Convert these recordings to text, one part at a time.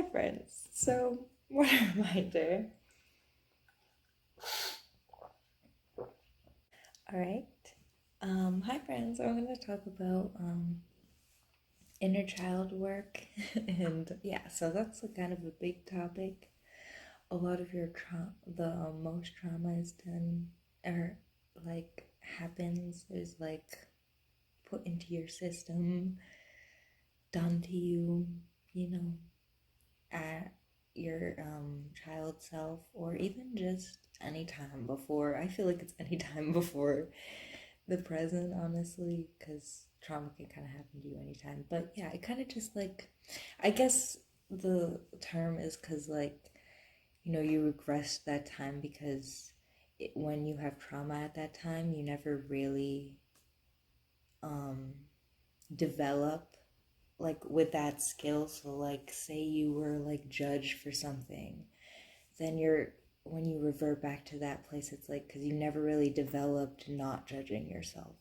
Hi, friends. So, what a reminder. All right. Hi, friends. I'm going to talk about inner child work. And yeah, so that's a kind of a big topic. A lot of the most trauma is done, or like happens, is like put into your system, done to you, you know, at your child self, or even just any time before. I feel like it's any time before the present, honestly, because trauma can kind of happen to you anytime. But yeah, it kind of just like, I guess the term is because, like, you regress that time because when you have trauma at that time, you never really um, develop like with that skill. So like say you were like judged for something, then when you revert back to that place, it's like because you never really developed not judging yourself.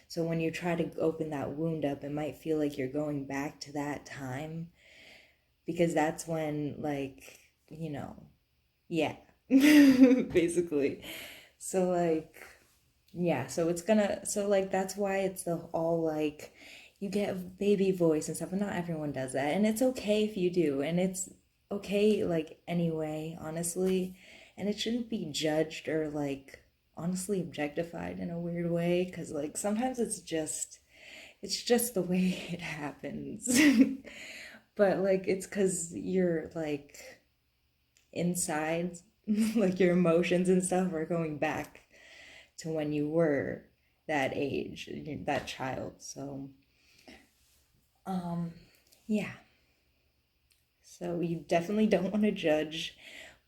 So when you try to open that wound up, it might feel like you're going back to that time because that's when, like, yeah, basically. So like, yeah, so like that's why it's the all like you get a baby voice and stuff, and not everyone does that. And it's okay if you do, and it's okay like anyway, honestly. And it shouldn't be judged or like honestly objectified in a weird way because like sometimes it's just the way it happens. But like it's because you're like inside, like your emotions and stuff are going back to when you were that age, that child. So, um, yeah. So you definitely don't want to judge.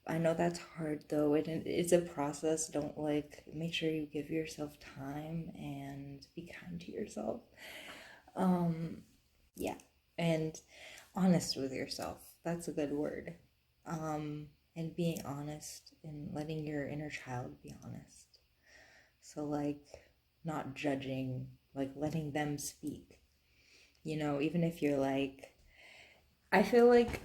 I know that's hard though. It's a process. Don't like make sure you give yourself time and be kind to yourself. Um, yeah, and honest with yourself. That's a good word. And being honest and letting your inner child be honest. So like not judging, like letting them speak. Even if you're like I feel like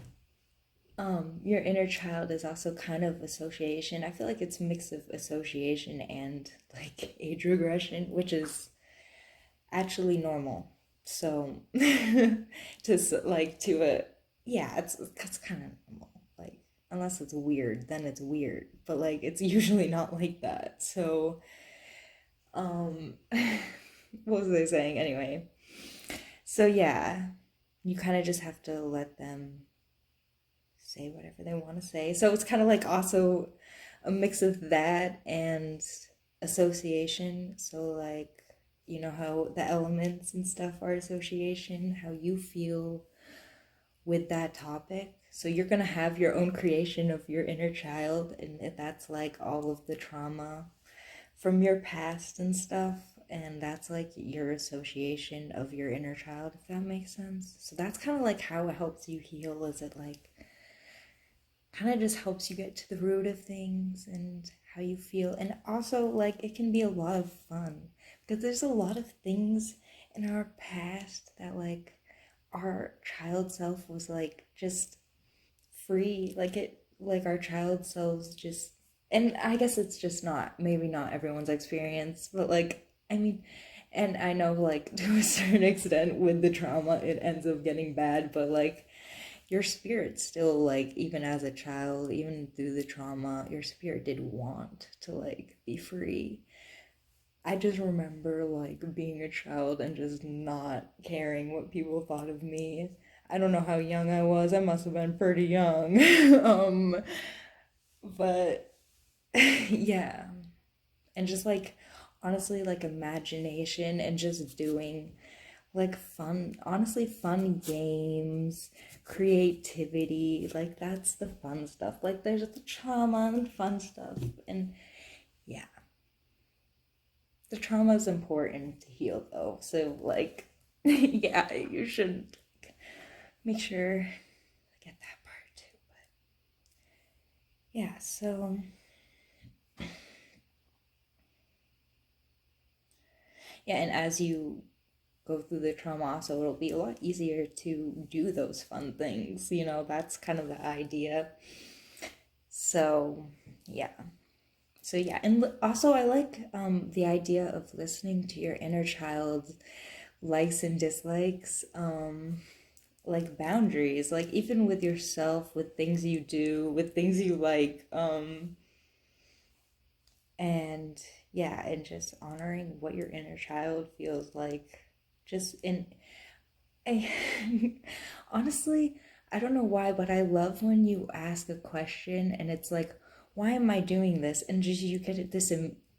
your inner child is also kind of association. I feel like it's a mix of association and like age regression, which is actually normal. So to a yeah, it's kind of normal. Like unless it's weird, then it's weird. But like it's usually not like that. So what was I saying anyway? So yeah, you kind of just have to let them say whatever they want to say. So it's kind of like also a mix of that and association. So like how the elements and stuff are association, how you feel with that topic. So you're going to have your own creation of your inner child, and that's like all of the trauma from your past and stuff, and that's like your association of your inner child, if that makes sense. So that's kind of like how it helps you heal. Is it like kind of just helps you get to the root of things and how you feel. And also like it can be a lot of fun because there's a lot of things in our past that like our child self was like just free, like our child selves just, and I guess it's just not, maybe not everyone's experience, but like I mean, and I know like to a certain extent with the trauma it ends up getting bad, but like your spirit still, like even as a child, even through the trauma, your spirit did want to like be free. I just remember like being a child and just not caring what people thought of me. I don't know how young I was. I must have been pretty young. But yeah. And just like honestly like imagination and just doing like fun, honestly fun games, creativity, like that's the fun stuff. Like there's the trauma and fun stuff. And yeah, the trauma is important to heal though. So like yeah, you should make sure I get that part too. But yeah, so yeah, and as you go through the trauma, so it'll be a lot easier to do those fun things. That's kind of the idea. So, yeah. So yeah, and also I like the idea of listening to your inner child's likes and dislikes, like boundaries, like even with yourself, with things you do, with things you like, and yeah, and just honoring what your inner child feels like, just in I, honestly, I don't know why, but I love when you ask a question and it's like, why am I doing this? And just you get this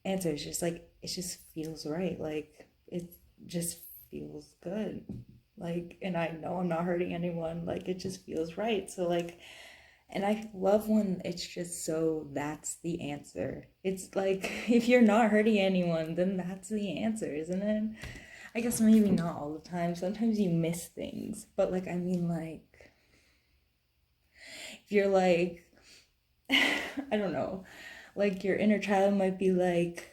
answer. It's just like, it just feels right. Like, it just feels good. Like, and I know I'm not hurting anyone. Like, it just feels right. So, like, and I love when it's just so that's the answer. It's like, if you're not hurting anyone, then that's the answer, isn't it? I guess maybe not all the time. Sometimes you miss things. But like I mean like if you're like I don't know, like your inner child might be like,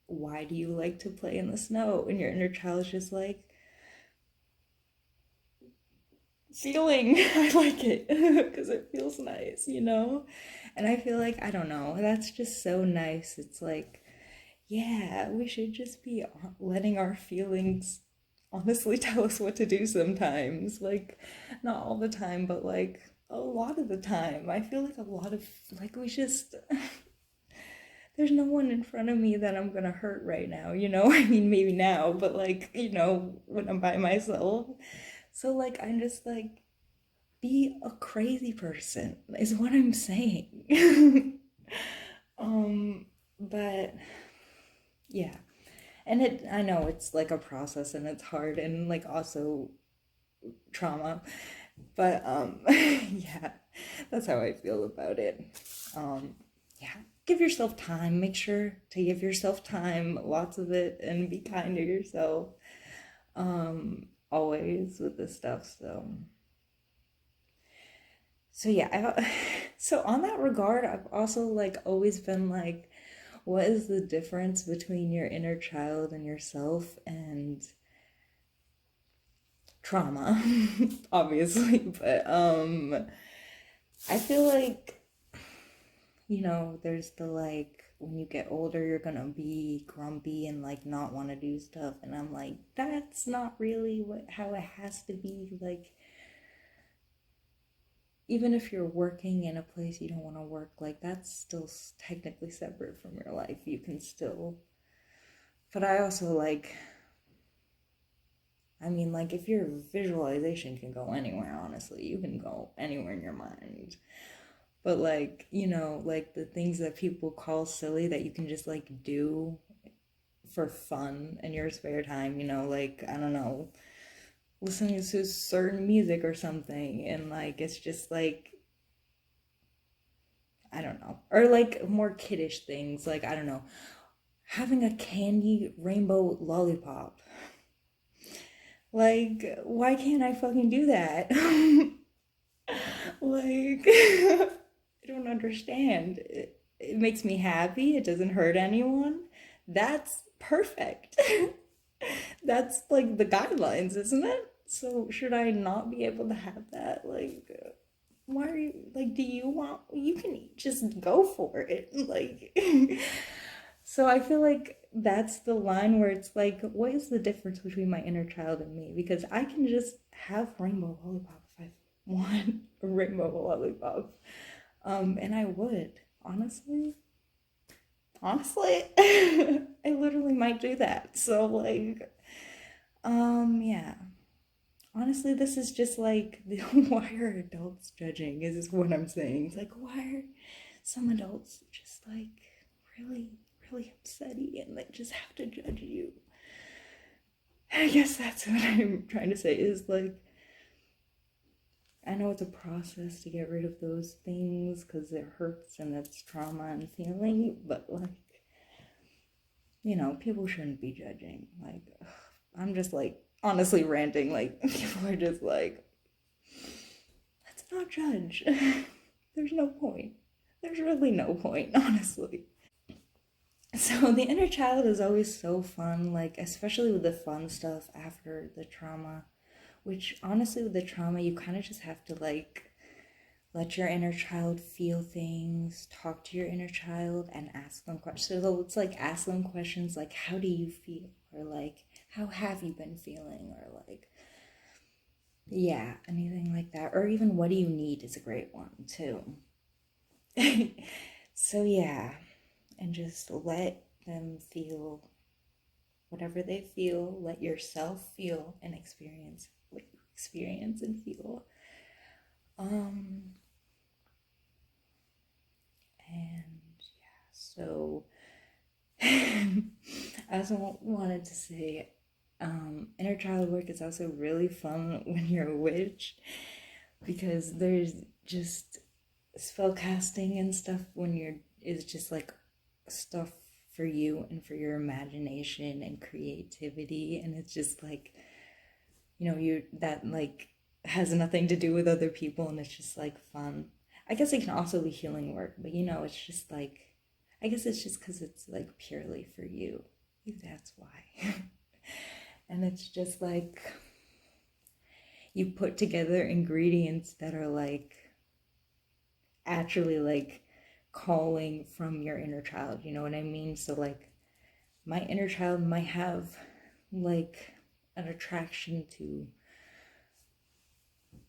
why do you like to play in the snow? And your inner child's just like, feeling I like it because it feels nice. And I feel like I don't know, that's just so nice. It's like, yeah, we should just be letting our feelings honestly tell us what to do sometimes. Like, not all the time, but like a lot of the time. I feel like a lot of, like, we just, there's no one in front of me that I'm gonna hurt right now? I mean, maybe now, but like, when I'm by myself. So, like, I'm just like, be a crazy person, is what I'm saying. But yeah. And I know it's like a process and it's hard and like also trauma, but yeah, that's how I feel about it. Um, yeah, give yourself time. Make sure to give yourself time, lots of it, and be kind to yourself. Always with this stuff. So yeah, so on that regard, I've also like always been like, what is the difference between your inner child and yourself? And trauma, obviously, but I feel like, there's the like when you get older you're gonna be grumpy and like not want to do stuff, and I'm like, that's not really how it has to be. Like, even if you're working in a place you don't want to work, like that's still technically separate from your life. You can still, but I also like, I mean, like, if your visualization can go anywhere, honestly, you can go anywhere in your mind. But, like, like the things that people call silly that you can just, like, do for fun in your spare time, like, I don't know, listening to certain music or something. And, like, it's just, like, I don't know. Or, like, more kiddish things. Like, I don't know, having a candy rainbow lollipop. Like, why can't I fucking do that? Like, I don't understand. It makes me happy. It doesn't hurt anyone. That's perfect. That's like the guidelines, isn't it? So, should I not be able to have that? Like, why are you, like, do you want, you can just go for it. Like, so I feel like that's the line where it's like, what is the difference between my inner child and me? Because I can just have rainbow lollipop if I want a rainbow lollipop. And I would, honestly. Honestly, I literally might do that. So like, yeah. Honestly, this is just like, why are adults judging? Is what I'm saying. It's like, why are some adults just like really, really upsetty and they just have to judge you? I guess that's what I'm trying to say is like, I know it's a process to get rid of those things because it hurts and it's trauma and feeling, but like, people shouldn't be judging. Like, ugh, I'm just like honestly ranting. Like, people are just like, let's not judge. There's no point. There's really no point, honestly. So the inner child is always so fun, like especially with the fun stuff after the trauma, which honestly with the trauma you kind of just have to like let your inner child feel things, talk to your inner child and ask them questions. So it's like ask them questions like how do you feel, or like how have you been feeling, or like yeah, anything like that, or even what do you need is a great one too. So yeah, and just let them feel whatever they feel, let yourself feel and experience what you experience and feel. Um and yeah, so I also wanted to say inner child work is also really fun when you're a witch, because there's just spell casting and stuff when you're is just like stuff for you and for your imagination and creativity, and it's just like you that like has nothing to do with other people, and it's just like fun. I guess it can also be healing work, but it's just like I guess it's just because it's like purely for you. Maybe that's why. And it's just like you put together ingredients that are like actually like calling from your inner child, you know what I mean? So like my inner child might have like an attraction to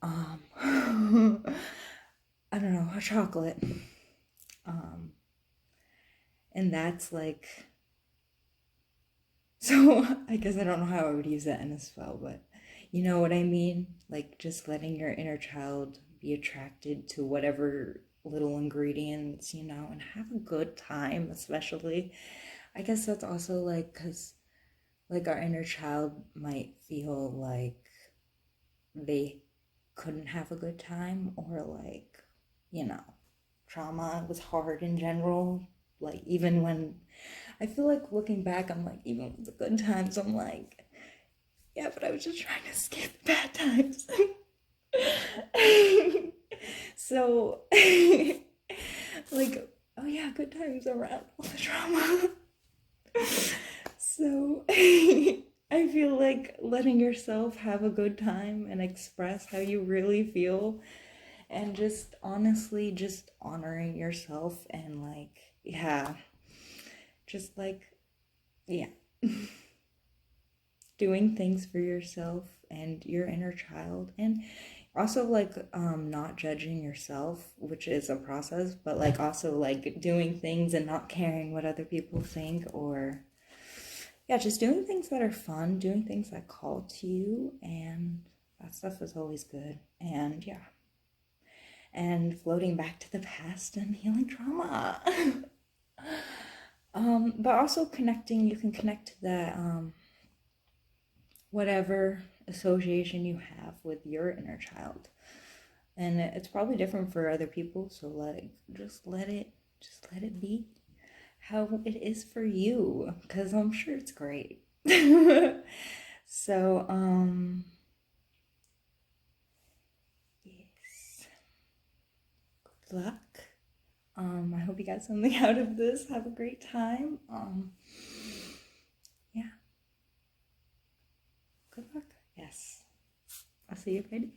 I don't know, a chocolate. Um and that's like so I guess I don't know how I would use that in a spell, but you know what I mean? Like just letting your inner child be attracted to whatever little ingredients, and have a good time, especially. I guess that's also like because like our inner child might feel like they couldn't have a good time, or like, you know, trauma was hard in general. Like, even when I feel like looking back, I'm like, even with the good times, I'm like, yeah, but I was just trying to escape the bad times. So, like, oh yeah, good times around all the trauma. So, I feel like letting yourself have a good time and express how you really feel, and just honestly, just honoring yourself, and like, yeah, just like, yeah, doing things for yourself and your inner child, and also like not judging yourself, which is a process, but like also like doing things and not caring what other people think, or yeah, just doing things that are fun, doing things that call to you, and that stuff is always good. And yeah, and floating back to the past and healing trauma. But also connecting, you can connect to that whatever association you have with your inner child, and it's probably different for other people. So like, just let it be how it is for you, because I'm sure it's great. So yes, good luck. I hope you got something out of this. Have a great time. Yeah, good luck. Yes, I'll see you Friday.